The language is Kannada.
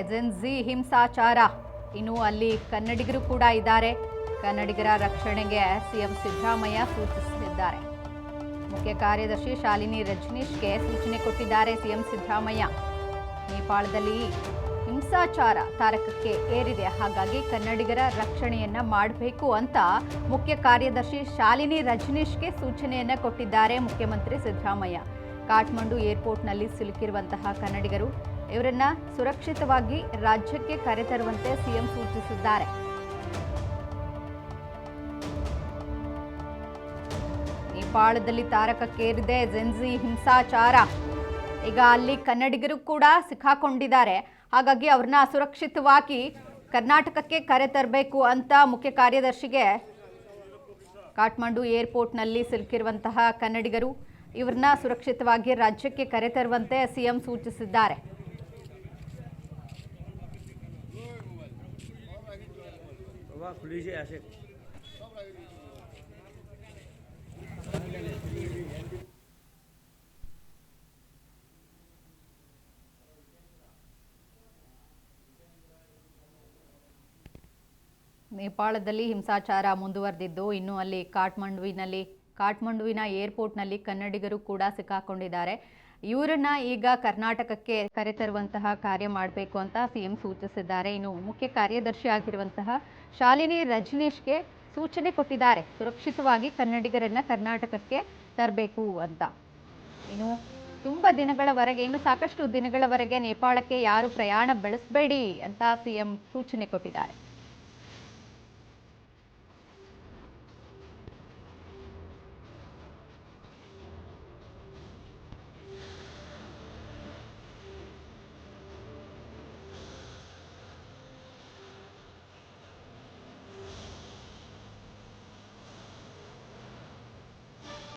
ಜೆನ್ಜಿ ಹಿಂಸಾಚಾರ. ಇನ್ನು ಅಲ್ಲಿ ಕನ್ನಡಿಗರು ಕೂಡ ಇದ್ದಾರೆ. ಕನ್ನಡಿಗರ ರಕ್ಷಣೆಗೆ ಸಿಎಂ ಸಿದ್ದರಾಮಯ್ಯ ಸೂಚಿಸಿದ್ದಾರೆ. ಮುಖ್ಯ ಕಾರ್ಯದರ್ಶಿ ಶಾಲಿನಿ ರಜನೀಶ್ಗೆ ಸೂಚನೆ ಕೊಟ್ಟಿದ್ದಾರೆ ಸಿಎಂ ಸಿದ್ದರಾಮಯ್ಯ. ನೇಪಾಳದಲ್ಲಿ ಹಿಂಸಾಚಾರ ತಾರಕಕ್ಕೆ ಏರಿದೆ, ಹಾಗಾಗಿ ಕನ್ನಡಿಗರ ರಕ್ಷಣೆಯನ್ನ ಮಾಡಬೇಕು ಅಂತ ಮುಖ್ಯ ಕಾರ್ಯದರ್ಶಿ ಶಾಲಿನಿ ರಜನೀಶ್ಗೆ ಸೂಚನೆಯನ್ನ ಕೊಟ್ಟಿದ್ದಾರೆ ಮುಖ್ಯಮಂತ್ರಿ ಸಿದ್ದರಾಮಯ್ಯ. ಕಾಠ್ಮಂಡು ಏರ್ಪೋರ್ಟ್ನಲ್ಲಿ ಸಿಲುಕಿರುವಂತಹ ಕನ್ನಡಿಗರು, ಇವರನ್ನ ಸುರಕ್ಷಿತವಾಗಿ ರಾಜ್ಯಕ್ಕೆ ಕರೆತರುವಂತೆ ಸಿಎಂ ಸೂಚಿಸಿದ್ದಾರೆ. ನೇಪಾಳದಲ್ಲಿ ತಾರಕಕ್ಕೇರಿದೆ ಜೆನ್ಜಿ ಹಿಂಸಾಚಾರ. ಈಗ ಅಲ್ಲಿ ಕನ್ನಡಿಗರು ಕೂಡ ಸಿಕ್ಕಾಕೊಂಡಿದ್ದಾರೆ, ಹಾಗಾಗಿ ಅವ್ರನ್ನ ಸುರಕ್ಷಿತವಾಗಿ ಕರ್ನಾಟಕಕ್ಕೆ ಕರೆತರಬೇಕು ಅಂತ ಮುಖ್ಯ ಕಾರ್ಯದರ್ಶಿಗೆ ಕಾಠ್ಮಂಡು ಏರ್ಪೋರ್ಟ್ನಲ್ಲಿ ಸಿಲುಕಿರುವಂತಹ ಕನ್ನಡಿಗರು, ಇವ್ರನ್ನ ಸುರಕ್ಷಿತವಾಗಿ ರಾಜ್ಯಕ್ಕೆ ಕರೆತರುವಂತೆ ಸಿಎಂ ಸೂಚಿಸಿದ್ದಾರೆ. ನೇಪಾಳದಲ್ಲಿ ಹಿಂಸಾಚಾರ ಮುಂದುವರೆದಿದ್ದು, ಇನ್ನು ಅಲ್ಲಿ ಕಾಠ್ಮಂಡುವಿನ ಏರ್ಪೋರ್ಟ್ನಲ್ಲಿ ಕನ್ನಡಿಗರು ಕೂಡ ಸಿಕ್ಕಾಕೊಂಡಿದ್ದಾರೆ. ಇವರನ್ನ ಈಗ ಕರ್ನಾಟಕಕ್ಕೆ ಕರೆತರುವಂತಹ ಕಾರ್ಯ ಮಾಡಬೇಕು ಅಂತ ಸಿಎಂ ಸೂಚಿಸಿದ್ದಾರೆ. ಇನ್ನು ಮುಖ್ಯ ಕಾರ್ಯದರ್ಶಿ ಆಗಿರುವಂತಹ ಶಾಲಿನಿ ರಜನೀಶ್ಗೆ ಸೂಚನೆ ಕೊಟ್ಟಿದ್ದಾರೆ, ಸುರಕ್ಷಿತವಾಗಿ ಕನ್ನಡಿಗರನ್ನ ಕರ್ನಾಟಕಕ್ಕೆ ತರಬೇಕು ಅಂತ. ಇನ್ನು ಸಾಕಷ್ಟು ದಿನಗಳವರೆಗೆ ನೇಪಾಳಕ್ಕೆ ಯಾರು ಪ್ರಯಾಣ ಬೆಳೆಸಬೇಡಿ ಅಂತ ಸಿಎಂ ಸೂಚನೆ ಕೊಟ್ಟಿದ್ದಾರೆ.